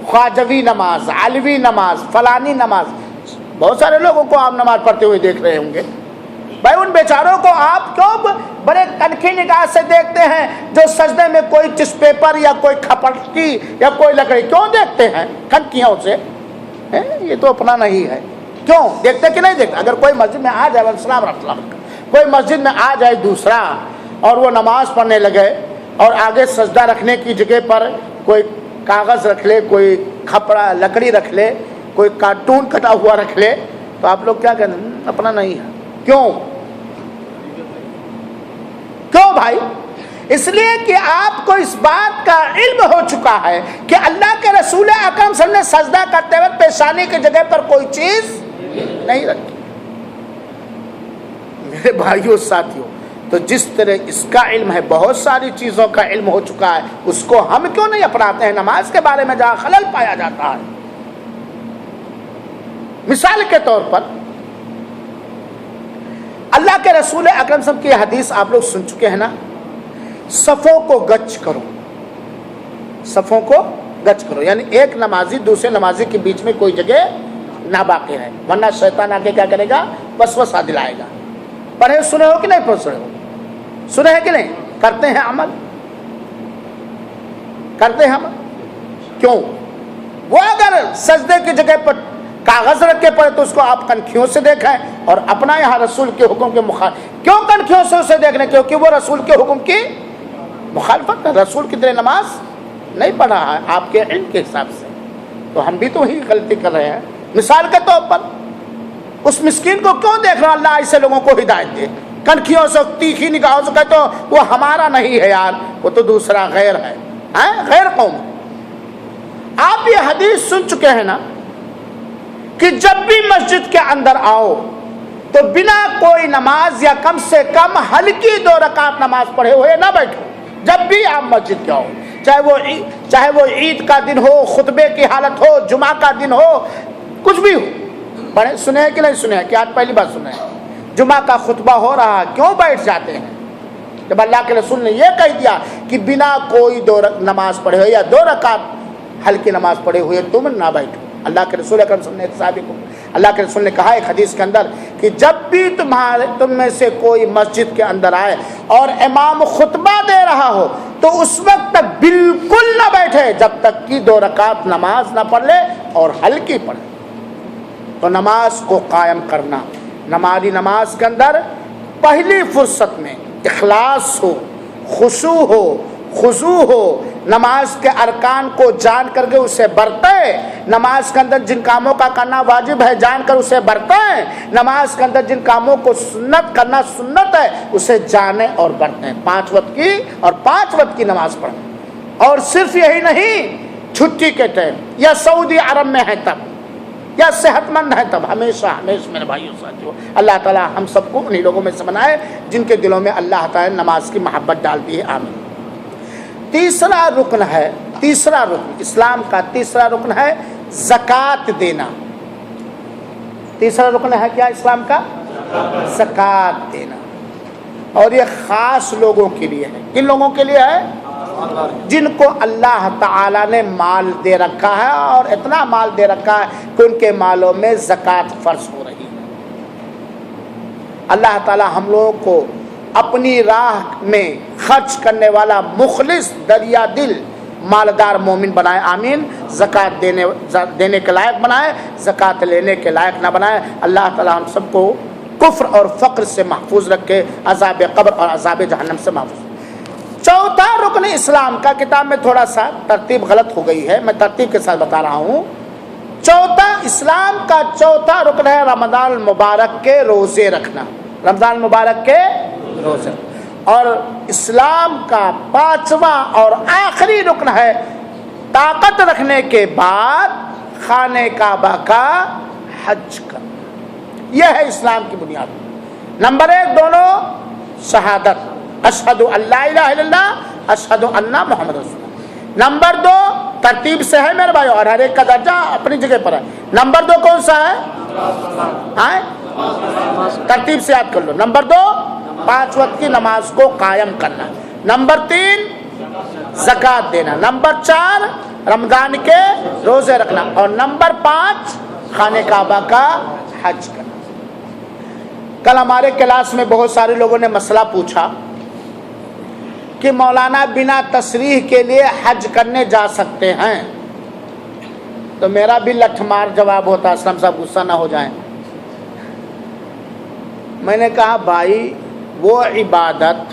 خواجوی نماز، علوی نماز، فلانی نماز. بہت سارے لوگوں کو آپ نماز پڑھتے ہوئے دیکھ رہے ہوں گے. بھائی ان بیچاروں کو آپ کیوں بڑے کنکھی نگاہ سے دیکھتے ہیں؟ جو سجدے میں کوئی ٹش پیپر یا کوئی کھپڑکی یا کوئی لکڑی کیوں دیکھتے ہیں کنکھیوں سے؟ یہ تو اپنا نہیں ہے. کیوں دیکھتے کہ نہیں دیکھتے؟ اگر کوئی مسجد میں آ جائے السلام رحمۃ اللہ، کوئی مسجد میں آ جائے دوسرا اور وہ نماز پڑھنے لگے اور آگے سجدہ رکھنے کی جگہ پر کوئی کاغذ رکھ لے، کوئی کھپڑا لکڑی رکھ لے، کوئی کارٹون کٹا ہوا رکھ لے، تو آپ لوگ کیا کہتے ہیں؟ اپنا نہیں ہے۔ کیوں بھائی؟ اس لیے کہ آپ کو اس بات کا علم ہو چکا ہے کہ اللہ کے رسول اکرم صلی اللہ علیہ وسلم نے سجدہ کرتے وقت پیشانی کی جگہ پر کوئی چیز نہیں رکھی۔ میرے بھائیوں ساتھیوں، تو جس طرح اس کا علم ہے، بہت ساری چیزوں کا علم ہو چکا ہے، اس کو ہم کیوں نہیں اپناتے ہیں؟ نماز کے بارے میں جہاں خلل پایا جاتا ہے، مثال کے طور پر اللہ کے رسول اکرم صلی اللہ علیہ وسلم کی حدیث آپ لوگ سن چکے ہیں نا، صفوں کو گچ کرو، صفوں کو گچ کرو، یعنی ایک نمازی دوسرے نمازی کے بیچ میں کوئی جگہ نہ باقی رہے، ورنہ شیطان آگے کیا کرے گا؟ وسوسہ دلائے گا۔ پڑھے سنے ہو کہ نہیں پڑھ سنے ہو؟ سنے ہیں کہ نہیں؟ کرتے ہیں عمل؟ کرتے ہیں عمل؟ کیوں؟ وہ اگر سجدے کی جگہ پر کاغذ رکھ کے پڑے تو اس کو آپ کنکھیوں سے دیکھیں، اور اپنا یہاں رسول کے حکم کے مخالف کیوں کنکھیوں سے اسے دیکھنے؟ کیونکہ وہ رسول کے حکم کی مخالفت ہے، رسول کی طرح نماز نہیں پڑھا ہے آپ کے علم کے حساب سے، تو ہم بھی تو وہی غلطی کر رہے ہیں۔ مثال کے طور پر اس مسکین کو کیوں دیکھ رہا؟ اللہ ایسے لوگوں کو ہدایت دے، کنکھیوں سے تیکھی نگاہوں سے کہے تو وہ ہمارا نہیں ہے یار، وہ تو دوسرا غیر ہے، غیر قوم۔ آپ یہ حدیث سن چکے ہیں نا کہ جب بھی مسجد کے اندر آؤ تو بنا کوئی نماز یا کم سے کم ہلکی 2 رکعت نماز پڑھے ہوئے نہ بیٹھو۔ جب بھی آپ مسجد کے آؤ، چاہے وہ عید کا دن ہو، خطبے کی حالت ہو، جمعہ کا دن ہو، کچھ بھی ہو، پڑھے سنے ہیں کہ نہیں سنے ہیں؟ کہ آج پہلی بار سنے ہیں؟ جمعہ کا خطبہ ہو رہا، کیوں بیٹھ جاتے ہیں؟ جب اللہ کے رسول نے یہ کہہ دیا کہ بنا کوئی نماز پڑھے ہوئے یا 2 رکعت ہلکی نماز پڑھے ہوئے تم نہ بیٹھو۔ اللہ کے رسول اکرم صلی اللہ علیہ وسلم نے صحابی کو، اللہ کے رسول نے کہا ایک حدیث کے اندر کہ جب بھی تم میں سے کوئی مسجد کے اندر آئے اور امام خطبہ دے رہا ہو تو اس وقت تک بالکل نہ بیٹھے جب تک کہ 2 رکعت نماز نہ پڑھ لے اور ہلکی پڑھے۔ تو نماز کو قائم کرنا، نمازی نماز کے اندر پہلی فرصت میں اخلاص ہو، خشوع ہو، خضوع ہو، نماز کے ارکان کو جان کر کے اسے برتے، نماز کے اندر جن کاموں کا کرنا واجب ہے جان کر اسے برتیں، نماز کے اندر جن کاموں کو سنت کرنا سنت ہے اسے جانیں اور برتیں، 5 وقت کی اور 5 وقت کی نماز پڑھیں۔ اور صرف یہی نہیں، چھٹی کے ٹائم یا سعودی عرب میں ہے تب یا صحت مند ہے تب، ہمیشہ میرے بھائیوں ساتھیوں اللہ تعالیٰ ہم سب کو انہی لوگوں میں سے بنائے جن کے دلوں میں اللہ تعالیٰ نے نماز کی محبت ڈال دی ہے، آمین۔ تیسرا رکن ہے، تیسرا رکن اسلام کا تیسرا رکن ہے زکوٰۃ دینا۔ تیسرا رکن ہے کیا اسلام کا؟ زکوٰۃ دینا، اور یہ خاص لوگوں کے لیے ہے۔ کن لوگوں کے لیے ہے؟ جن کو اللہ تعالیٰ نے مال دے رکھا ہے، اور اتنا مال دے رکھا ہے کہ ان کے مالوں میں زکوٰۃ فرض ہو رہی ہے۔ اللہ تعالیٰ ہم لوگوں کو اپنی راہ میں خرچ کرنے والا مخلص دریا دل مالدار مومن بنائے، آمین۔ زکوٰۃ دینے کے لائق بنائے، زکوٰۃ لینے کے لائق نہ بنائے۔ اللہ تعالیٰ ہم سب کو کفر اور فقر سے محفوظ رکھے، عذاب قبر اور عذاب جہنم سے محفوظ۔ چوتھا رکن اسلام کا، کتاب میں تھوڑا سا ترتیب غلط ہو گئی ہے، میں ترتیب کے ساتھ بتا رہا ہوں۔ چوتھا اسلام کا چوتھا رکن ہے رمضان المبارک کے روزے رکھنا، رمضان المبارک کے روزے۔ اور اسلام کا 5واں اور آخری رکن ہے طاقت رکھنے کے بعد خانہ کعبہ کا حج کرنا۔ یہ ہے اسلام کی بنیاد۔ نمبر 1 دونوں شہادت، اشہد ان لا الہ الا اللہ، اشہد ان محمد رسول اللہ۔ نمبر 2 ترتیب سے ہے میرے بھائی، اور ہر ایک کا درجہ اپنی جگہ پر ہے۔ نمبر 2 کون سا ہے؟ ترتیب سے یاد کر لو۔ نمبر 2 5 وقت کی نماز کو قائم کرنا۔ نمبر 3 زکوٰۃ دینا۔ نمبر 4 رمضان کے روزے رکھنا، اور نمبر 5 خانہ کعبہ کا حج کرنا۔ کل ہمارے کلاس میں بہت سارے لوگوں نے مسئلہ پوچھا کہ مولانا بنا تصریح کے لیے حج کرنے جا سکتے ہیں؟ تو میرا بھی لٹھ مار جواب ہوتا، اسلم صاحب غصہ نہ ہو جائیں۔ میں نے کہا بھائی وہ عبادت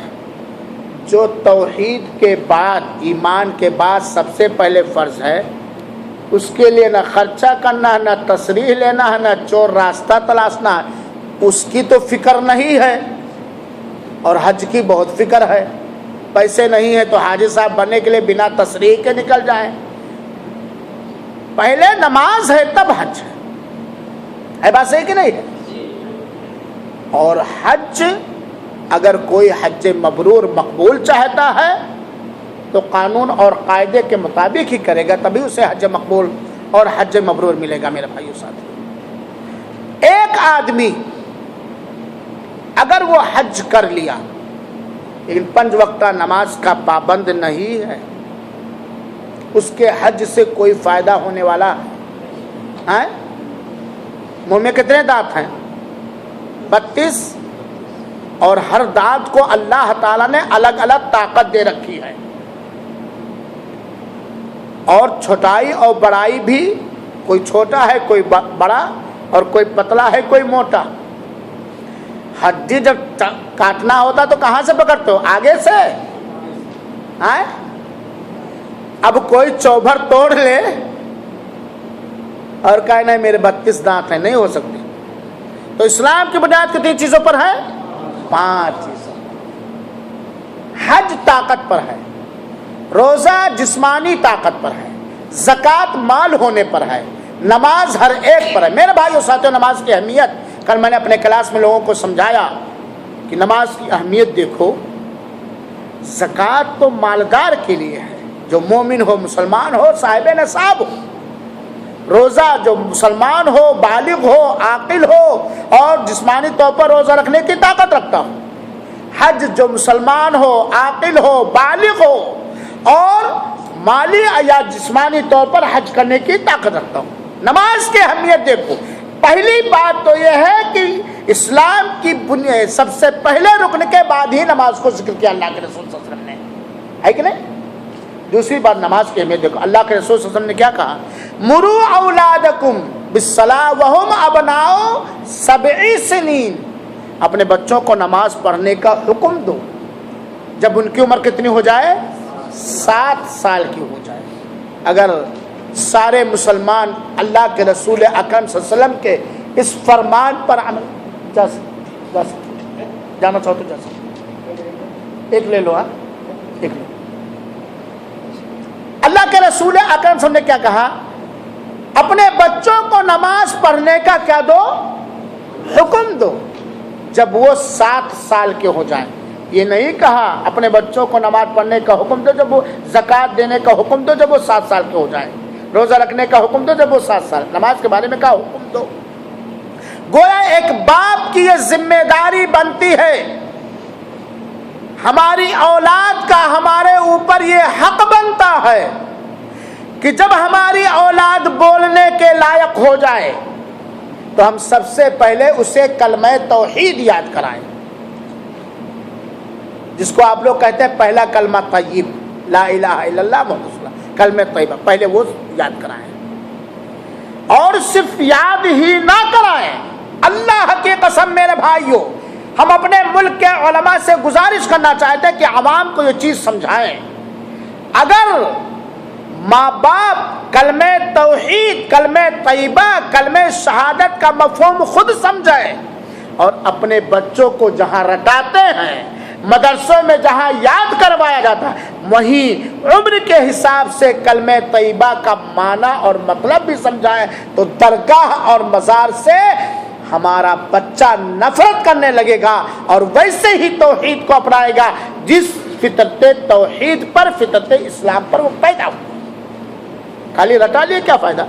جو توحید کے بعد، ایمان کے بعد سب سے پہلے فرض ہے، اس کے لیے نہ خرچہ کرنا ہے، نہ تصریح لینا ہے، نہ چور راستہ تلاشنا ہے، اس کی تو فکر نہیں ہے. اور حج کی بہت فکر ہے. پیسے نہیں ہیں تو حاجی صاحب بننے کے لیے بنا تصریح کے نکل جائیں. پہلے نماز ہے تب حج ہے بات صحیح کہ نہیں ہے؟ اور حج اگر کوئی حج مبرور مقبول چاہتا ہے تو قانون اور قاعدے کے مطابق ہی کرے گا، تبھی اسے حج مقبول اور حج مبرور ملے گا. میرے بھائیو ساتھیو، ایک آدمی اگر وہ حج کر لیا لیکن 5 وقتہ نماز کا پابند نہیں ہے، اس کے حج سے کوئی فائدہ ہونے والا ہے؟ منہ میں کتنے دانت ہیں؟ 32. اور ہر دانت کو اللہ تعالیٰ نے الگ الگ طاقت دے رکھی ہے، اور چھوٹائی اور بڑائی بھی، کوئی چھوٹا ہے کوئی بڑا، اور کوئی پتلا ہے کوئی موٹا. ہڈی جب کاٹنا ہوتا تو کہاں سے پکڑتے ہو؟ آگے سے. اب کوئی چوبھر توڑ لے اور کہے نہیں میرے 32 دانت ہیں، نہیں ہو سکتے. تو اسلام کی بنیاد کتنی چیزوں پر ہے؟ 5 چیزوں. حج طاقت پر ہے، روزہ جسمانی طاقت پر ہے، زکوٰۃ مال ہونے پر ہے، نماز ہر ایک پر ہے. میرے بھائیو ساتھیو، نماز کی اہمیت کل میں نے اپنے کلاس میں لوگوں کو سمجھایا کہ نماز کی اہمیت دیکھو. زکوٰۃ تو مالدار کے لیے ہے، جو مومن ہو، مسلمان ہو، صاحب نصاب ہو. روزہ جو مسلمان ہو، بالغ ہو، عاقل ہو اور جسمانی طور پر روزہ رکھنے کی طاقت رکھتا ہو. حج جو مسلمان ہو، عاقل ہو، بالغ ہو اور مالی یا جسمانی طور پر حج کرنے کی طاقت رکھتا ہوں. نماز کی اہمیت دیکھو. پہلی بات تو یہ ہے کہ اسلام کی بنیاد سب سے پہلے رکن کے بعد ہی نماز کو ذکر کیا اللہ کے رسول صلی اللہ علیہ وسلم نے، ہے کہ نہیں؟ دوسری بات نماز کی اہمیت دیکھو. اللہ کے رسول صلی اللہ علیہ وسلم نے کیا کہا؟ مروا اولادکم بالصلاۃ وہم ابناء 7 سنین. اپنے بچوں کو نماز پڑھنے کا حکم دو جب ان کی عمر کتنی ہو جائے؟ 7 سال کی ہو جائے. اگر سارے مسلمان اللہ کے رسول اکرم صلی اللہ علیہ وسلم کے اس فرمان پر عمل جانا چاہو تو جا سکتے. ایک لے لو، ایک لے. اللہ کے رسول اکرم صلی اللہ علیہ وسلم نے کیا کہا؟ اپنے بچوں کو نماز پڑھنے کا کیا دو؟ حکم دو جب وہ 7 سال کے ہو جائیں. یہ نہیں کہا اپنے بچوں کو نماز پڑھنے کا حکم دو جب وہ، زکوٰۃ دینے کا حکم دو جب وہ 7 سال کے ہو جائیں، روزہ رکھنے کا حکم دو جب وہ 7 سال. نماز کے بارے میں کہا حکم دو. گویا ایک باپ کی یہ ذمہ داری بنتی ہے، ہماری اولاد کا ہمارے اوپر یہ حق بنتا ہے کہ جب ہماری اولاد بولنے کے لائق ہو جائے تو ہم سب سے پہلے اسے کلمہ توحید یاد کرائیں، جس کو آپ لوگ کہتے ہیں پہلا کلمہ طیب، لا الہ الا اللہ محمد رسول اللہ، کلمہ طیبہ. پہلے وہ یاد کرائیں. اور صرف یاد ہی نہ کرائیں، اللہ کی قسم میرے بھائیوں، ہم اپنے ملک کے علماء سے گزارش کرنا چاہتے ہیں کہ عوام کو یہ چیز سمجھائیں. اگر ماں باپ کلمہ توحید، کلمہ طیبہ، کلمہ شہادت کا مفہوم خود سمجھیں اور اپنے بچوں کو جہاں رٹاتے ہیں، مدرسوں میں جہاں یاد کروایا جاتا ہے، وہیں عمر کے حساب سے کلمہ طیبہ کا معنی اور مطلب بھی سمجھائیں، تو درگاہ اور مزار سے ہمارا بچہ نفرت کرنے لگے گا اور ویسے ہی توحید کو اپنائے گا جس فطرت توحید پر، فطرت اسلام پر وہ پیدا ہو. خالی رٹا لیے کیا فائدہ؟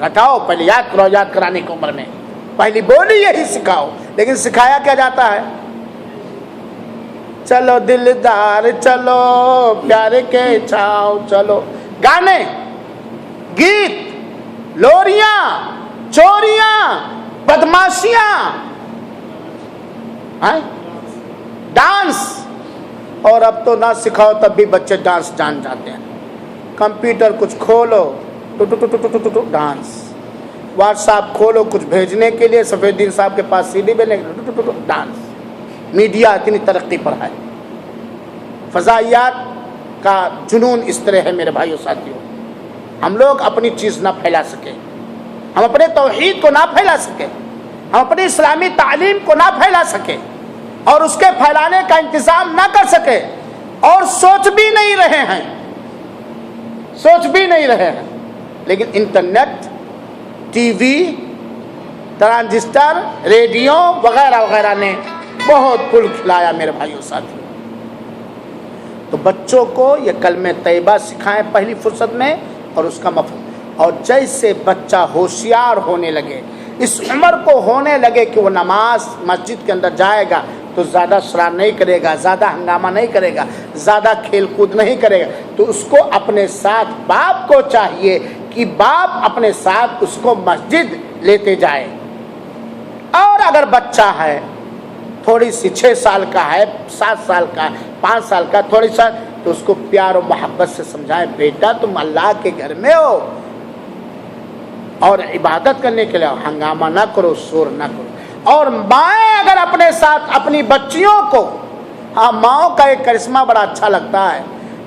رٹاؤ، پہلے یاد کرو. یاد کرانے کی عمر میں پہلی بولی یہی سکھاؤ. لیکن سکھایا کیا جاتا ہے؟ چلو دلدار چلو، پیار کے چھاؤ چلو. گانے، گیت، لوریاں، چوریاں، بدماشیاں، ڈانس. اور اب تو نہ سکھاؤ تب بھی بچے ڈانس جان جاتے ہیں. کمپیوٹر کچھ کھولو تو ڈانس، واٹس ایپ کھولو کچھ بھیجنے کے لیے، سفید دین صاحب کے پاس CD بھیجنے ڈانس. میڈیا اتنی ترقی پر ہے، فضائیات کا جنون اس طرح ہے میرے بھائیو ساتھیوں، ہم لوگ اپنی چیز نہ پھیلا سکے، ہم اپنے توحید کو نہ پھیلا سکے، ہم اپنی اسلامی تعلیم کو نہ پھیلا سکے اور اس کے پھیلانے کا انتظام نہ کر سکے، اور سوچ بھی نہیں رہے ہیں، لیکن internet, T V, transistor, radio وغیرہ وغیرہ نے بہت پھول کھلایا میرے بھائیوں ساتھیوں۔ تو بچوں کو یہ کلمہ طیبہ سکھائیں پہلی فرصت میں، اور اس کا مفہوم، اور جیسے بچہ ہوشیار ہونے لگے، اس عمر کو ہونے لگے کہ وہ نماز مسجد کے اندر جائے گا تو زیادہ شرارت نہیں کرے گا، زیادہ ہنگامہ نہیں کرے گا، زیادہ کھیل کود نہیں کرے گا، تو اس کو اپنے ساتھ باپ کو چاہیے کہ باپ اپنے ساتھ اس کو مسجد لیتے جائے۔ اور اگر بچہ ہے تھوڑی سی 6 سال کا ہے، 7 سال کا ہے، 5 سال کا، تھوڑی سا، تو اس کو پیار و محبت سے سمجھائیں، بیٹا تم اللہ کے گھر میں ہو اور عبادت کرنے کے لیے ہنگامہ نہ کرو، شور نہ کرو۔ اور مائیں اگر اپنے ساتھ اپنی بچیوں کو، ہاں ماؤں کا ایک کرشمہ بڑا اچھا لگتا ہے،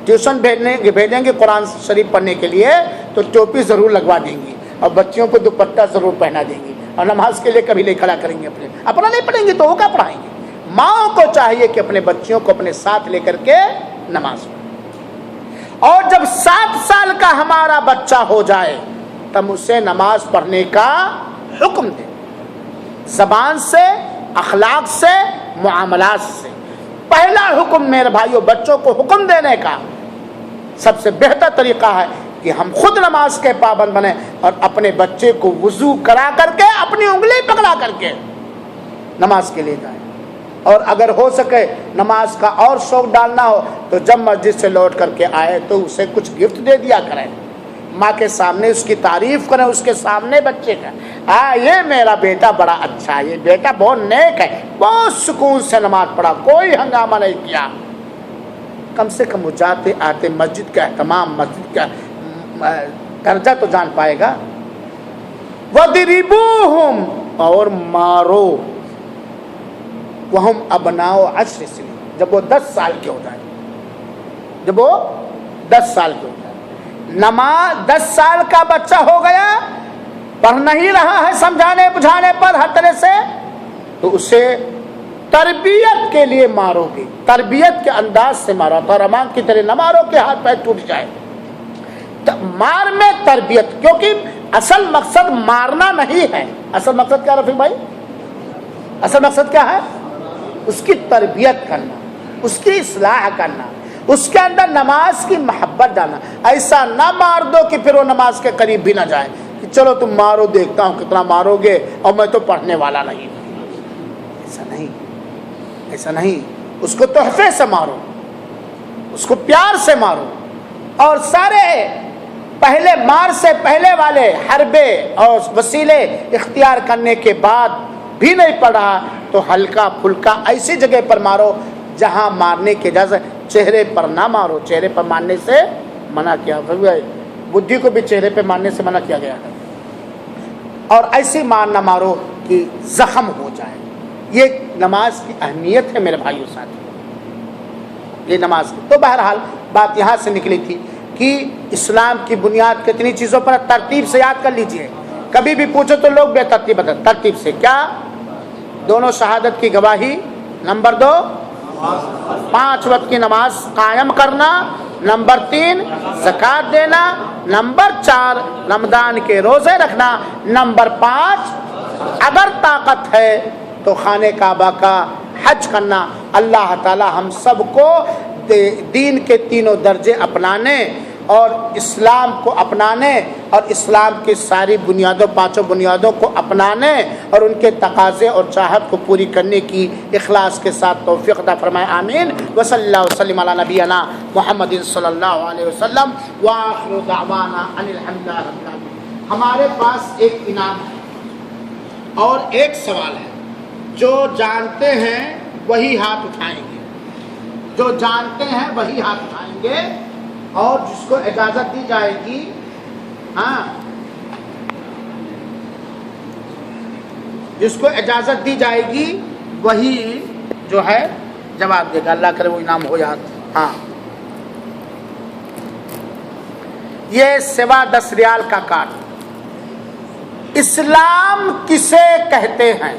ٹیوشن بھیجیں گے قرآن شریف پڑھنے کے لیے تو ٹوپی ضرور لگوا دیں گی، اور بچیوں کو دوپٹہ ضرور پہنا دیں گی، اور نماز کے لیے کبھی نہیں کھڑا کریں گے، اپنا نہیں پڑھیں گے تو وہ کیا پڑھائیں گے؟ ماؤں کو چاہیے کہ اپنے بچیوں کو اپنے ساتھ لے کر کے نماز پڑھیں، اور جب 7 سال کا ہمارا بچہ ہو جائے تب اسے نماز پڑھنے کا حکم دیں، زبان سے، اخلاق سے، معاملات سے۔ پہلا حکم میرے بھائیوں، بچوں کو حکم دینے کا سب سے بہتر طریقہ ہے کہ ہم خود نماز کے پابند بنیں اور اپنے بچے کو وضو کرا کر کے، اپنی انگلی پکڑا کر کے نماز کے لیے جائیں، اور اگر ہو سکے نماز کا اور شوق ڈالنا ہو تو جب مسجد سے لوٹ کر کے آئے تو اسے کچھ گفٹ دے دیا کریں، ماں کے سامنے اس کی تعریف کریں، اس کے سامنے بچے کا، یہ میرا بیٹا بڑا اچھا ہے، یہ بیٹا بہت نیک ہے، بہت سکون سے نماز پڑھا، کوئی ہنگامہ نہیں کیا۔ کم سے کم وہ جاتے آتے مسجد کا اہتمام، مسجد کا درجہ تو جان پائے گا۔ وَضْرِبُوهُمْ، اور مارو، وَهُمْ أَبْنَاءُ 10 سنین، جب وہ 10 سال کے ہو جائے، جب وہ 10 سال کے ہو جائے، نماز 10 سال کا بچہ ہو گیا، پڑھ نہیں رہا ہے سمجھانے بجھانے پر ہر طرح سے، تو اسے تربیت کے لیے مارو گے، تربیت کے انداز سے مارو، تو رحمان کی طرح نہ مارو کہ ہاتھ پیر ٹوٹ جائے، مار میں تربیت، کیونکہ اصل مقصد مارنا نہیں ہے، اصل مقصد کیا رفیق بھائی؟ اصل مقصد کیا ہے؟ اس کی تربیت کرنا، اس کی اصلاح کرنا، اس کے اندر نماز کی محبت ڈالنا۔ ایسا نہ مار دو کہ پھر وہ نماز کے قریب بھی نہ جائے، کہ چلو تم مارو، دیکھتا ہوں کتنا مارو گے، اور میں تو پڑھنے والا نہیں۔ ایسا نہیں، اس کو تحفے سے مارو، اس کو پیار سے مارو، اور سارے پہلے مار سے پہلے والے حربے اور وسیلے اختیار کرنے کے بعد بھی نہیں پڑا تو ہلکا پھلکا ایسی جگہ پر مارو جہاں مارنے کی اجازت، چہرے پر نہ مارو، چہرے پر مارنے سے منع کیا، بدھی کو بھی چہرے پہ مارنے سے منع کیا گیا ہے، اور ایسی مار نہ مارو کہ زخم ہو جائے۔ یہ نماز کی اہمیت ہے میرے بھائیوں ساتھ، یہ نماز کی۔ تو بہرحال بات یہاں سے نکلی تھی کہ اسلام کی بنیاد کتنی چیزوں پر، ترتیب سے یاد کر لیجئے، کبھی بھی پوچھو تو لوگ بے ترتیب بتاتے، ترتیب سے کیا؟ دونوں شہادت کی گواہی، نمبر 2 5 وقت کی نماز قائم کرنا، نمبر 3 زکوٰۃ دینا، نمبر 4 رمضان کے روزے رکھنا، نمبر 5 اگر طاقت ہے تو خانہ کعبہ کا حج کرنا۔ اللہ تعالی ہم سب کو دین کے تینوں درجے اپنانے اور اسلام کو اپنانے اور اسلام کی ساری بنیادوں، 5 بنیادوں کو اپنانے اور ان کے تقاضے اور چاہت کو پوری کرنے کی اخلاص کے ساتھ توفیق عطا فرمائے، آمین۔ وصلی اللہ وسلم علی نبینا محمد صلی اللہ علیہ وسلم، وآخر دعوانا ان الحمد للہ رب العالمین۔ ہمارے پاس ایک انعام ہے اور ایک سوال ہے، جو جانتے ہیں وہی ہاتھ اٹھائیں گے، جو جانتے ہیں وہی ہاتھ اٹھائیں گے، اور جس کو اجازت دی جائے گی، جس کو اجازت دی جائے گی وہی جو ہے جواب دے گا. اللہ کرے وہ انعام ہو جائے. ہاں یہ سوا 10 ریال کا کارڈ. اسلام کسے کہتے ہیں؟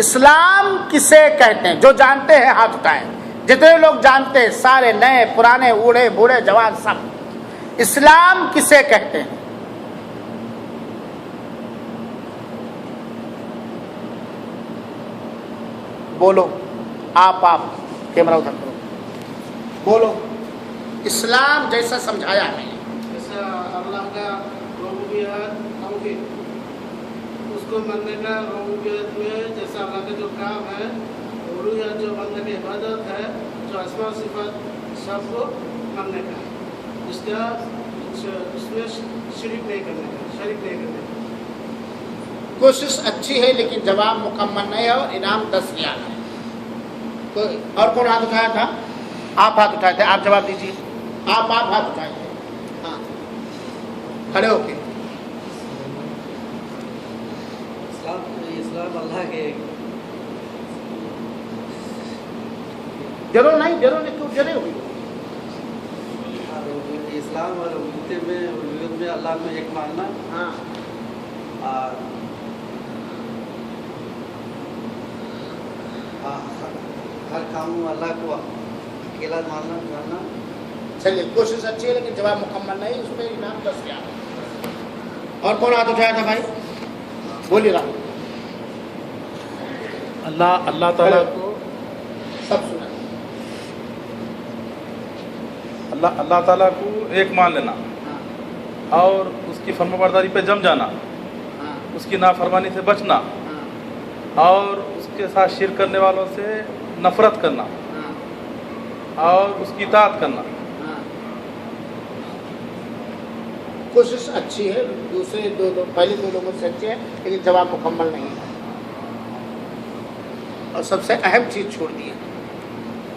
اسلام کسے کہتے ہیں؟ جو جانتے ہیں ہاتھ اٹھائیں. جتنے لوگ جانتے ہیں سارے, نئے پرانے, بوڑھے بوڑھے جوان سب. اسلام کسے کہتے ہیں؟ بولو. آپ کیمرہ ادھر کرو, بولو. اسلام جیسا سمجھایا ہے, جیسا اللہ کا ربوبیت توحید, اس کو ماننے کا. ربوبیت میں جیسا اللہ کا جو کام ہے, الوہیت جو بندے کی عبادت ہے, جو اسماء و صفات سب کو ماننے کا, اس میں شریک نہیں کرنے کا. کوشش اچھی ہے لیکن جواب مکمل نہیں ہے اور انعام 10 ریال ہے. اور کون ہاتھ اٹھایا تھا؟ آپ ہاتھ اٹھائے تھے, آپ جواب دیجیے. آپ ہاتھ اٹھائے تھے. ہاں کھڑے ہو کے. اسلام اللہ کے ضرور نہیں کیوں جڑے ہوئی. اسلام اور الوہیت میں اللہ میں ایک ماننا. ہاں اور ہر کام میں اللہ کو اکیلا ماننا. چلیے کوشش اچھی ہے لیکن جواب مکمل نہیں, اس میں انعام 10 ریال ہے. اور کون ہاتھ اٹھایا تھا بھائی؟ بولیے گا. اللہ تعالیٰ کو سب سنا. اللہ تعالیٰ کو ایک مان لینا ہاں اور اس کی فرمانبرداری پہ جم جانا, ہاں اس کی نافرمانی سے بچنا ہاں اور اس کے ساتھ شرک کرنے والوں سے نفرت کرنا ہاں اور اس کی اطاعت کرنا. ہاں. کوشش اچھی ہے, دوسرے پہلے 2 لوگوں سے اچھی ہے لیکن جواب مکمل نہیں ہے اور سب سے اہم چیز چھوڑ دی ہے.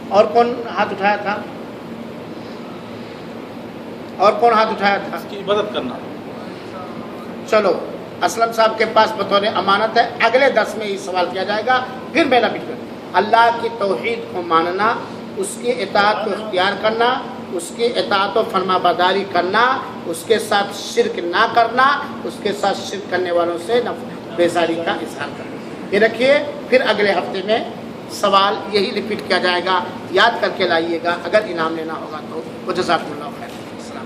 اور کون ہاتھ اٹھایا تھا؟ اور کون ہاتھ اٹھایا تھا؟ اس کی عبادت کرنا. چلو اسلم صاحب کے پاس بطور امانت ہے, اگلے 10 میں یہ سوال کیا جائے گا, پھر میرا بھی. اللہ کی توحید کو ماننا, اس کی اطاعت کو اختیار کرنا, اس کی اطاعت و فرما برداری کرنا, اس کے ساتھ شرک نہ کرنا, اس کے ساتھ شرک کرنے والوں سے بیزاری کا اظہار کرنا. یہ رکھیے, پھر اگلے ہفتے میں سوال یہی ریپیٹ کیا جائے گا, یاد کر کے لائیے گا. اگر انعام لینا ہوگا تو. جزاک اللہ.